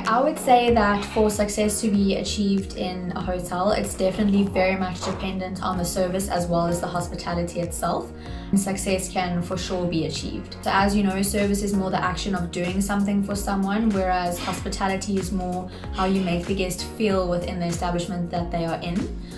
I would say that for success to be achieved in a hotel, it's definitely very much dependent on the service as well as the hospitality itself. And success can for sure be achieved. So as you know, service is more the action of doing something for someone, whereas hospitality is more how you make the guest feel within the establishment that they are in.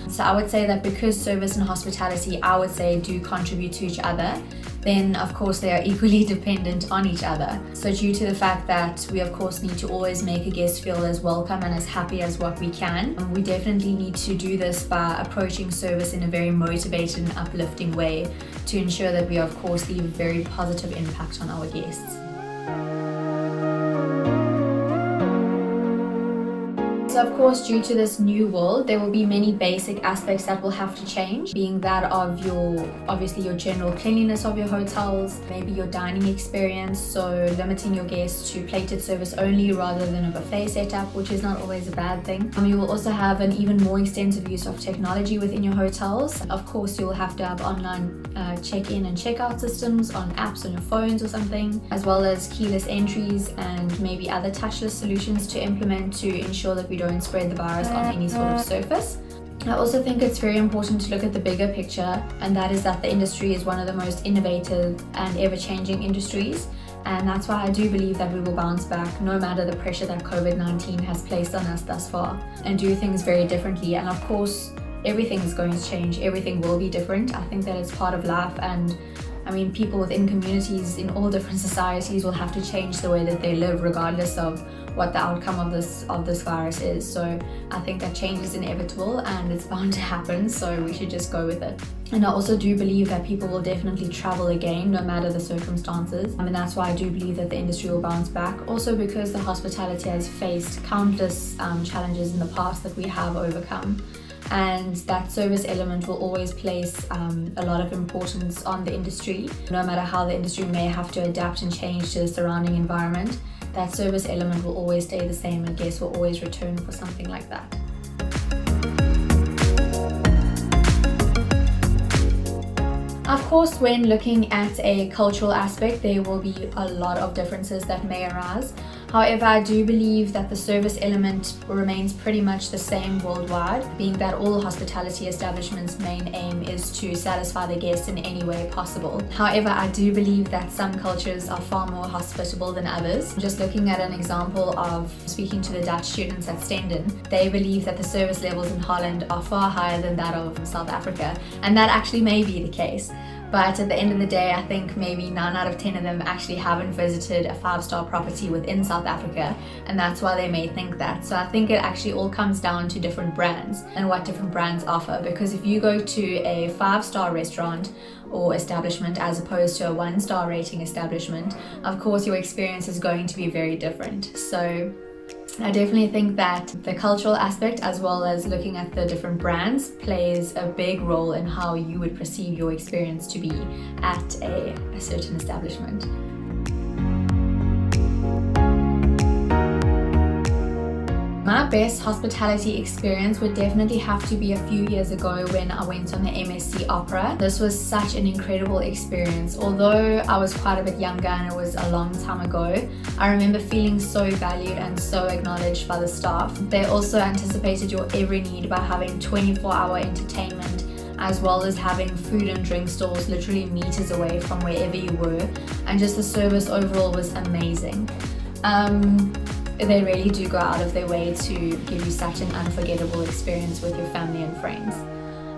So I would say that because service and hospitality, I would say, do contribute to each other, then of course they are equally dependent on each other. So due to the fact that we of course need to always make a guest feel as welcome and as happy as what we can, we definitely need to do this by approaching service in a very motivated and uplifting way to ensure that we of course leave a very positive impact on our guests. So of course, due to this new world, there will be many basic aspects that will have to change, being that of obviously your general cleanliness of your hotels, maybe your dining experience, so limiting your guests to plated service only rather than a buffet setup, which is not always a bad thing. You will also have an even more extensive use of technology within your hotels. Of course, you will have to have online check-in and check-out systems on apps on your phones or something, as well as keyless entries and maybe other touchless solutions to implement to ensure that we don't spread the virus on any sort of surface. I also think it's very important to look at the bigger picture, and that is that the industry is one of the most innovative and ever-changing industries, and that's why I do believe that we will bounce back no matter the pressure that COVID-19 has placed on us thus far, and do things very differently. And of course, everything is going to change, everything will be different. I think that it's part of life, and people within communities in all different societies will have to change the way that they live regardless of what the outcome of this virus is. So I think that change is inevitable and it's bound to happen, so we should just go with it. And I also do believe that people will definitely travel again no matter the circumstances. And that's why I do believe that the industry will bounce back, also because the hospitality has faced countless challenges in the past that we have overcome. And that service element will always place a lot of importance on the industry. No matter how the industry may have to adapt and change to the surrounding environment, that service element will always stay the same and guests will always return for something like that. Of course, when looking at a cultural aspect, there will be a lot of differences that may arise. However, I do believe that the service element remains pretty much the same worldwide, being that all hospitality establishments' main aim is to satisfy the guests in any way possible. However, I do believe that some cultures are far more hospitable than others. Just looking at an example of speaking to the Dutch students at Stenden, they believe that the service levels in Holland are far higher than that of South Africa, and that actually may be the case. But at the end of the day, I think maybe 9 out of 10 of them actually haven't visited a 5-star property within South Africa, and that's why they may think that. So I think it actually all comes down to different brands and what different brands offer, because if you go to a 5-star restaurant or establishment as opposed to a 1-star rating establishment, of course your experience is going to be very different. So I definitely think that the cultural aspect, as well as looking at the different brands, plays a big role in how you would perceive your experience to be at a certain establishment. My best hospitality experience would definitely have to be a few years ago when I went on the MSc Opera. This was such an incredible experience. Although I was quite a bit younger and it was a long time ago, I remember feeling so valued and so acknowledged by the staff. They also anticipated your every need by having 24-hour entertainment, as well as having food and drink stalls literally meters away from wherever you were, and just the service overall was amazing. They really do go out of their way to give you such an unforgettable experience with your family and friends.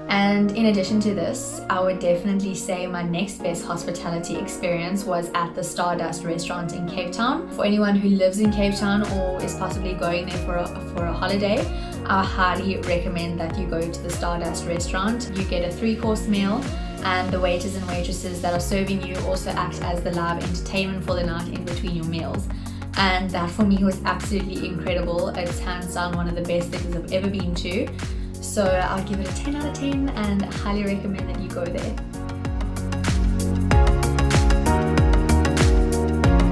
And in addition to this, I would definitely say my next best hospitality experience was at the Stardust restaurant in Cape Town. For anyone who lives in Cape Town or is possibly going there for a holiday, I highly recommend that you go to the Stardust restaurant. You get a 3-course meal, and the waiters and waitresses that are serving you also act as the live entertainment for the night in between your meals. And that for me was absolutely incredible. It's hands down one of the best things I've ever been to. So I'll give it a 10 out of 10 and I highly recommend that you go there.